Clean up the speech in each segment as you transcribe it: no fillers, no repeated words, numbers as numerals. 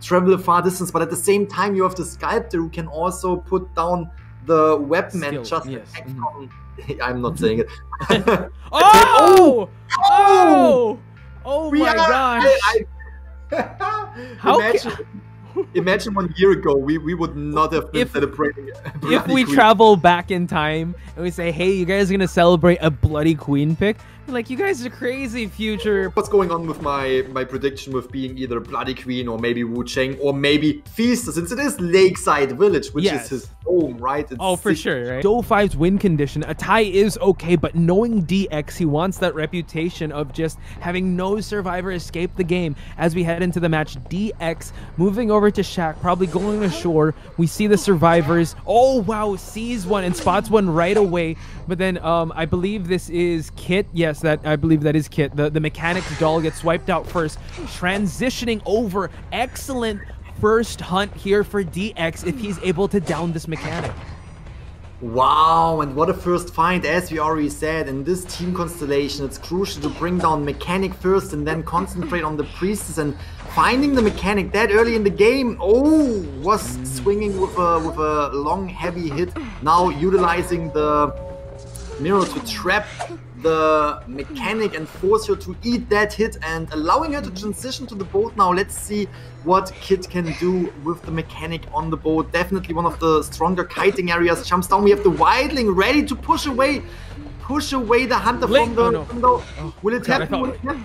travel a far distance, but at the same time you have the sculptor who can also put down the weapon and just attack from... I'm not saying it. Oh! Oh! Oh my gosh! Imagine 1 year ago, we would not have been celebrating. If we travel back in time and we say, hey, you guys are gonna celebrate a bloody queen pick, we're like, you guys are crazy, future. What's going on with my prediction with being either Bloody Queen or maybe Wu Cheng or maybe Feaster, since it is Lakeside Village, which is his home, right? It's for sure, right? DOU5's win condition, a tie is okay, but knowing DX, he wants that reputation of just having no survivor escape the game. As we head into the match, DX moving over to Shaq, probably going ashore. We see the survivors. Oh, wow, sees one and spots one right away. But then I believe this is Kit. Yes, I believe that is Kit. The mechanics doll gets swiped out first. Transitioning over. Excellent first hunt here for DX if he's able to down this mechanic. Wow, and what a first find. As we already said, in this team constellation, it's crucial to bring down mechanic first and then concentrate on the priestess, and finding the mechanic that early in the game, was swinging with a long heavy hit. Now utilizing the mirror to trap the mechanic and force her to eat that hit and allowing her to transition to the boat. Now let's see what Kit can do with the mechanic on the boat. Definitely one of the stronger kiting areas. Jumps down. We have the wildling ready to push away the hunter from the window. Will it happen?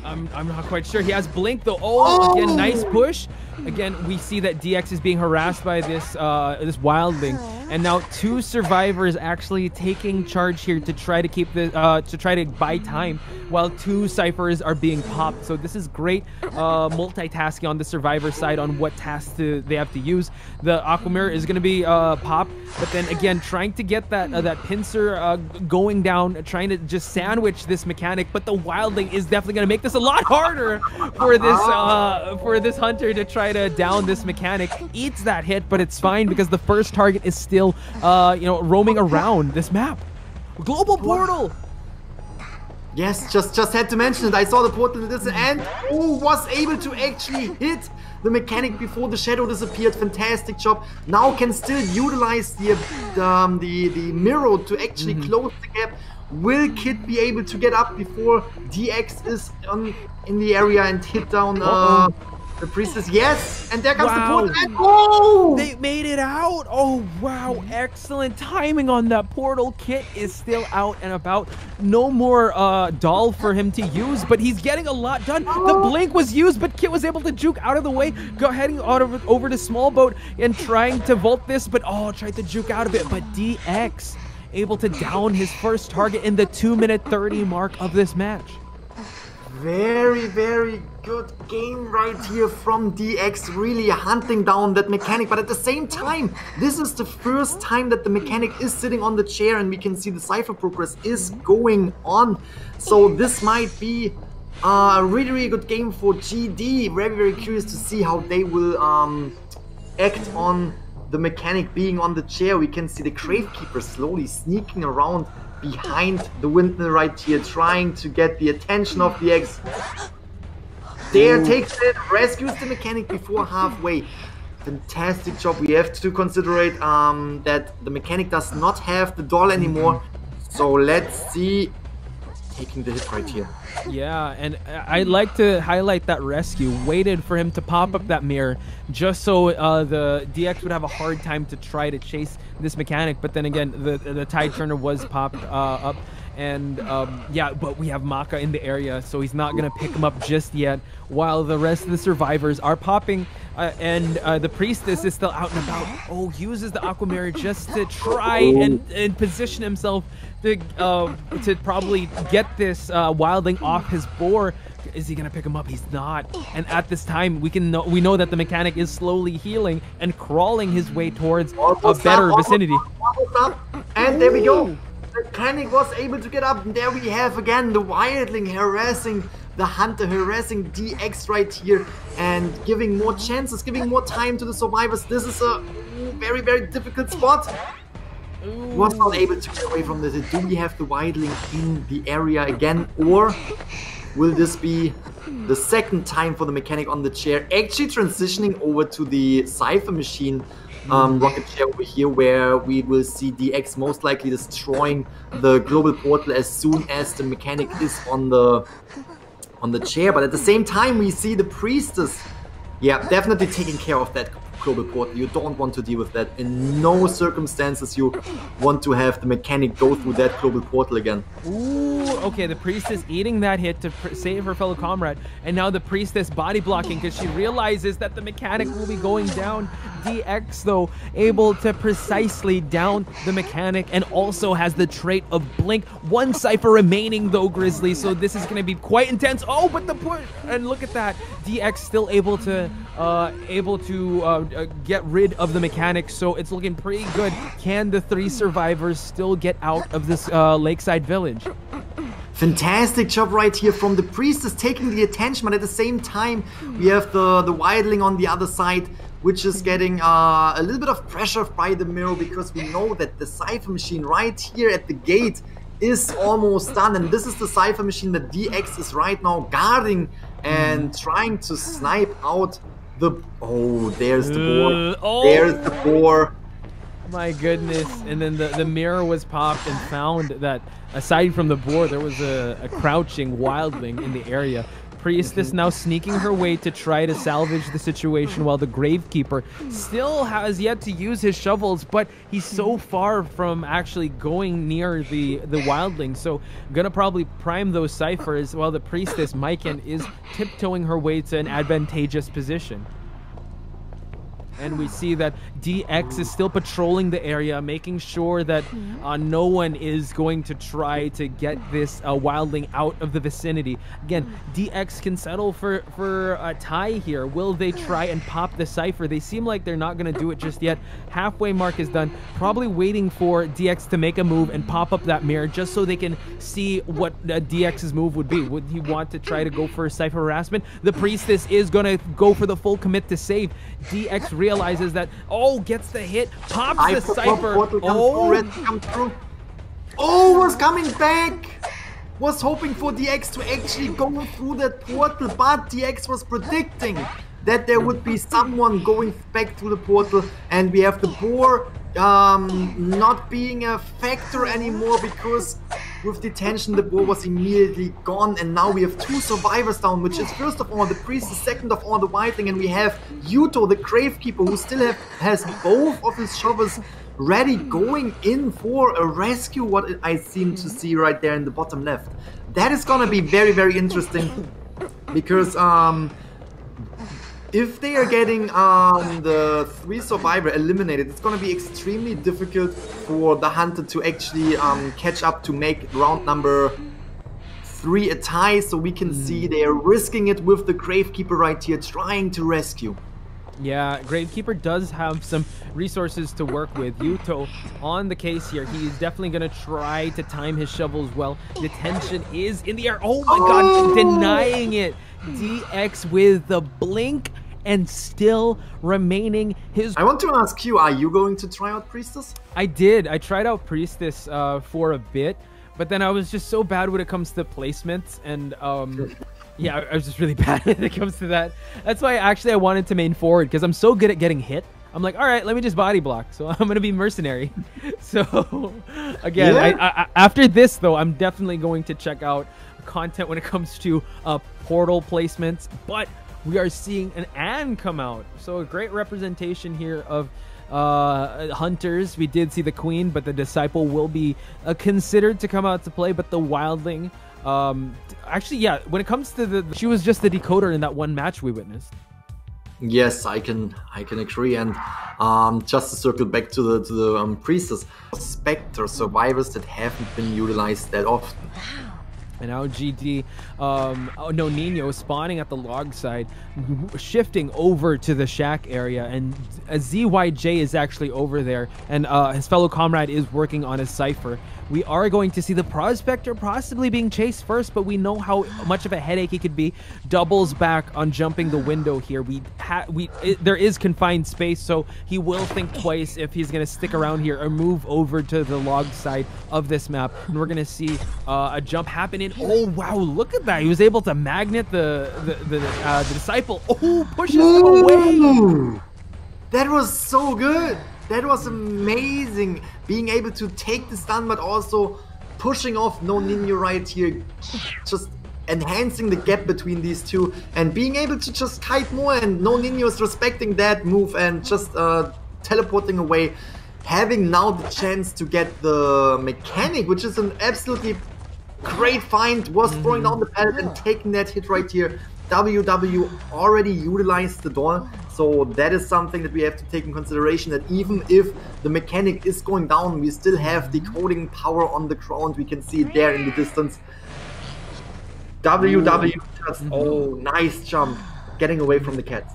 I'm not quite sure. He has blink though. Oh, again, nice push. Again, we see that DX is being harassed by this this wildling, and now two survivors actually taking charge here to try to keep the to try to buy time while two ciphers are being popped. So this is great multitasking on the survivor side on what tasks they have to use. The Aquamirror is going to be popped, but then again trying to get that pincer going down, trying to just sandwich this mechanic. But the wildling is definitely going to make this a lot harder for this hunter to try to down this mechanic. Eats that hit, but it's fine because the first target is still roaming around this map. Global portal. Yes, just had to mention it. I saw the portal and was able to actually hit the mechanic before the shadow disappeared. Fantastic job. Now can still utilize the mirror to actually close the gap. Will Kit be able to get up before DX is in the area and hit down the priestess? Yes, and there comes the portal. And they made it out. Oh wow, excellent timing on that portal. Kit is still out and about. No more doll for him to use, but he's getting a lot done. The blink was used, but Kit was able to juke out of the way, heading over to small boat and trying to vault this, but tried to juke out of it. But DX able to down his first target in the 2-minute 30 mark of this match. Very, very good game right here from DX, really hunting down that mechanic. But at the same time, this is the first time that the mechanic is sitting on the chair and we can see the cipher progress is going on. So this might be a really, really good game for GD. Very, very curious to see how they will act on the mechanic being on the chair. We can see the Gravekeeper slowly sneaking around behind the windmill right here, trying to get the attention of the X. There takes it, rescues the mechanic before halfway. Fantastic job. We have to consider that the mechanic does not have the doll anymore. So let's see. Taking the hit right here. Yeah, and I'd like to highlight that rescue. Waited for him to pop up that mirror just so the DX would have a hard time to try to chase this mechanic. But then again, the tide turner was popped up. And yeah, but we have Maka in the area, so he's not going to pick him up just yet, while the rest of the survivors are popping. And the priestess is still out and about. Uses the Aquamirror just to try and position himself to probably get this wildling off his boar. Is he gonna pick him up? He's not. And at this time, we know that the mechanic is slowly healing and crawling his way towards a better vicinity. And there we go. The mechanic was able to get up. And there we have again the wildling harassing the hunter, harassing DX right here and giving more chances, giving more time to the survivors. This is a very, very difficult spot. Was not able to get away from this. Do we have the wildling in the area again, or Will this be the second time for the mechanic on the chair, actually transitioning over to the Cypher machine rocket chair over here, where we will see DX most likely destroying the global portal as soon as the mechanic is on the chair. But at the same time, we see the priestess, yeah, definitely taking care of that global portal. You don't want to deal with that. In no circumstances you want to have the mechanic go through that global portal again. Ooh, okay, the priestess eating that hit to save her fellow comrade, and now the priestess body blocking because she realizes that the mechanic will be going down. DX, though, able to precisely down the mechanic, and also has the trait of blink. One Cypher remaining, though, Grizzly, so this is going to be quite intense. Oh, but the push, and look at that. DX still able to get rid of the mechanic, so it's looking pretty good. Can the 3 survivors still get out of this lakeside village? Fantastic job right here from the priestess, taking the attention, but at the same time we have the wildling on the other side, which is getting a little bit of pressure by the mirror, because we know that the Cypher machine right here at the gate is almost done, and this is the Cypher machine that DX is right now guarding and trying to snipe out the... Oh, there's the boar. There's the boar. My goodness. And then the mirror was popped and found that aside from the boar, there was a crouching wildling in the area. Priestess now sneaking her way to try to salvage the situation, while the Gravekeeper still has yet to use his shovels, but he's so far from actually going near the wildling. So gonna probably prime those Cyphers, while the Priestess, Maiken, is tiptoeing her way to an advantageous position. And we see that DX is still patrolling the area, making sure that no one is going to try to get this wildling out of the vicinity. Again, DX can settle for a tie here. Will they try and pop the Cypher? They seem like they're not going to do it just yet. Halfway mark is done. Probably waiting for DX to make a move and pop up that mirror just so they can see what DX's move would be. Would he want to try to go for a Cypher harassment? The Priestess is going to go for the full commit to save. DX realizes that, gets the hit, pops the Cypher. Was coming back. Was hoping for DX to actually go through that portal, but DX was predicting that there would be someone going back through the portal, and we have the boar not being a factor anymore, because with detention the boar was immediately gone, and now we have 2 survivors down, which is first of all the priest, second of all the wildling, and we have Yuto, the Gravekeeper, who still has both of his shovels ready, going in for a rescue, what I seem to see right there in the bottom left. That is gonna be very, very interesting, because if they are getting the 3 survivor eliminated, it's going to be extremely difficult for the hunter to actually catch up to make round number 3 a tie. So we can see they are risking it with the Gravekeeper right here, trying to rescue. Yeah, Gravekeeper does have some resources to work with. Yuto on the case here. He's definitely going to try to time his shovels well. The tension is in the air. Oh my god, denying it. DX with the blink and still remaining his... I want to ask you, are you going to try out Priestess? I did. I tried out Priestess for a bit, but then I was just so bad when it comes to placements, and yeah, I was just really bad when it comes to that. That's why actually I wanted to main forward, because I'm so good at getting hit. I'm like, all right, let me just body block. So I'm going to be mercenary. So again, I after this though, I'm definitely going to check out content when it comes to portal placements, but we are seeing an Anne come out. So a great representation here of hunters. We did see the queen, but the disciple will be considered to come out to play, but the wildling, actually, yeah, when it comes to she was just the decoder in that one match we witnessed. Yes, I can agree. And just to circle back to the priestess, Spectre survivors that haven't been utilized that often. And now GD, Nino spawning at the log side, shifting over to the shack area, and ZYJ is actually over there, and his fellow comrade is working on his Cypher. we are going to see the Prospector possibly being chased first, but we know how much of a headache he could be. Doubles back on jumping the window here. There is confined space, so he will think twice if he's going to stick around here or move over to the log side of this map. And we're going to see a jump happen in. Oh, wow, look at that. He was able to magnet the Disciple. Oh, pushes him away. That was so good. That was amazing. Being able to take the stun, but also pushing off No Ninja right here. Just enhancing the gap between these two and being able to just kite more, and No Ninja is respecting that move and just teleporting away. Having now the chance to get the mechanic, which is an absolutely great find, was throwing down the pallet and taking that hit right here. WW already utilized the door, so that is something that we have to take in consideration, that even if the mechanic is going down, we still have decoding power on the ground. We can see it there in the distance. WW just, oh, nice jump, getting away from the cats.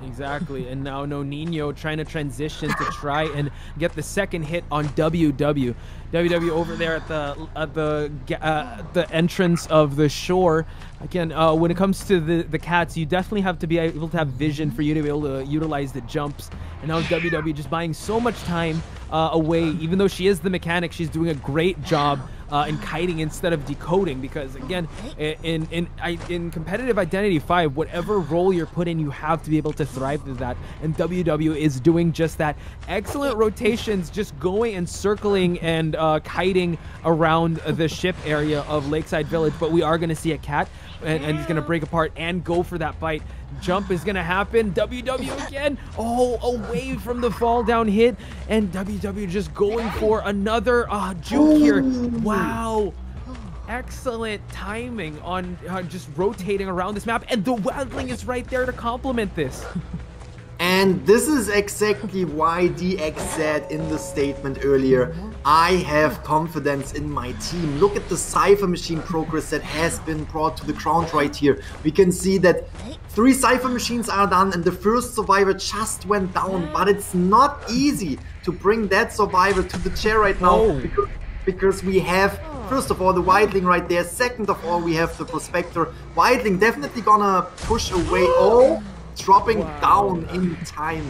Exactly, and now No Nino trying to transition to try and get the second hit on WW. WW over there at the entrance of the shore. Again, when it comes to the cats, you definitely have to be able to have vision for you to be able to utilize the jumps. And now WW just buying so much time away. Even though she is the mechanic, she's doing a great job in kiting instead of decoding, because again, in competitive Identity 5, whatever role you're put in, you have to be able to thrive through that, and WW is doing just that. Excellent rotations, just going and circling and kiting around the ship area of Lakeside Village, but we are going to see a cat, and he's going to break apart and go for that bite. Jump is going to happen. WW again. Oh, away from the fall down hit. And WW just going for another juke here. Wow. Excellent timing on just rotating around this map. And the Wildling is right there to complement this. And this is exactly why DX said in the statement earlier, I have confidence in my team. Look at the Cypher Machine progress that has been brought to the ground right here. We can see that 3 Cypher Machines are done and the first survivor just went down, but it's not easy to bring that survivor to the chair right now, because we have, first of all, the Wildling right there. Second of all, we have the Prospector. Wildling definitely gonna push away. Dropping down in time.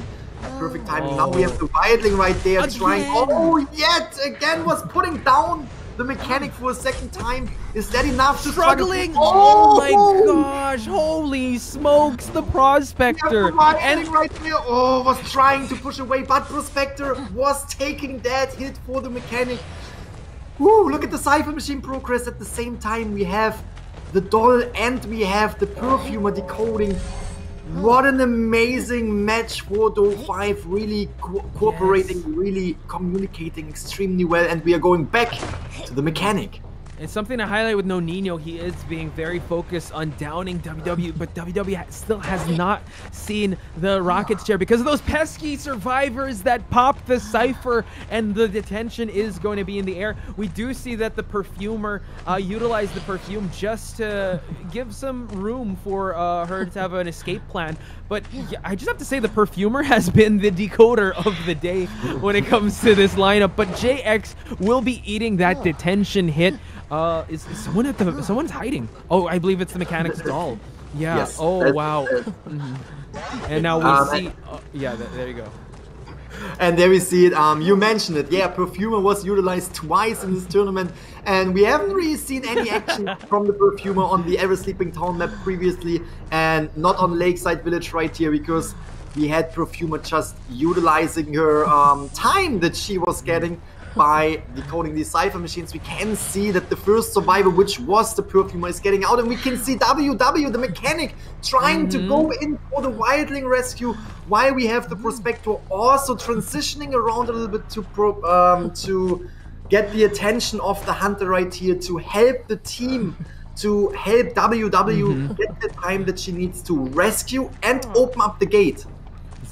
Perfect timing. Now we have the Wildling right there trying. Oh, yet again was putting down the mechanic for a second time. Is that enough to struggling? Oh my gosh! Holy smokes! The Prospector and right there. Oh, was trying to push away, but Prospector was taking that hit for the mechanic. Woo! Look at the Cypher Machine progress. At the same time, we have the doll and we have the Perfumer decoding. What an amazing match for DOU5, really cooperating, really communicating extremely well, and we are going back to the mechanic. And something to highlight with No Nino, he is being very focused on downing WW, but WW still has not seen the rocket chair because of those pesky survivors that popped the Cypher, and the detention is going to be in the air. We do see that the Perfumer utilized the perfume just to give some room for her to have an escape plan. But yeah, I just have to say the Perfumer has been the decoder of the day when it comes to this lineup, but JX will be eating that detention hit. Is someone at the, someone's hiding. Oh, I believe it's the mechanic's doll. Yeah. Yes, oh, wow. And now we see, yeah, there you go. And there we see it. You mentioned it. Yeah, Perfumer was utilized twice in this tournament, and we haven't really seen any action from the Perfumer on the Ever Sleeping Town map previously, and not on Lakeside Village right here, because we had Perfumer just utilizing her time that she was getting by decoding these Cypher Machines. We can see that the first survivor, which was the Perfumer, is getting out, and we can see WW, the mechanic, trying to go in for the Wildling rescue, while we have the Prospector also transitioning around a little bit to get the attention of the Hunter right here, to help the team, to help WW get the time that she needs to rescue and open up the gate.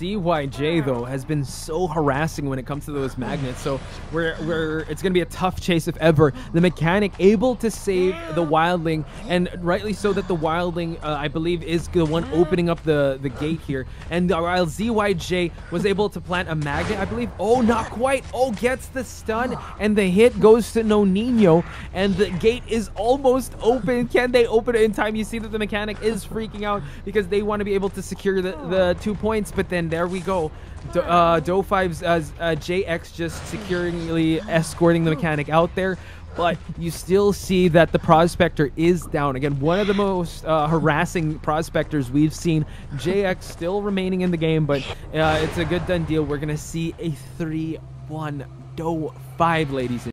ZYJ though has been so harassing when it comes to those magnets, so it's gonna be a tough chase if ever. The mechanic able to save the wildling, and rightly so that the wildling I believe is the one opening up the gate here, and while ZYJ was able to plant a magnet, I believe. Oh, not quite. Oh, gets the stun, and the hit goes to No Nino, and the gate is almost open. Can they open it in time? You see that the mechanic is freaking out because they want to be able to secure the 2 points, but then there we go. DOU5's JX just securely escorting the mechanic out there. But you still see that the Prospector is down. Again, one of the most harassing Prospectors we've seen. JX still remaining in the game, but it's a good done deal. We're going to see a 3-1 DOU5, ladies and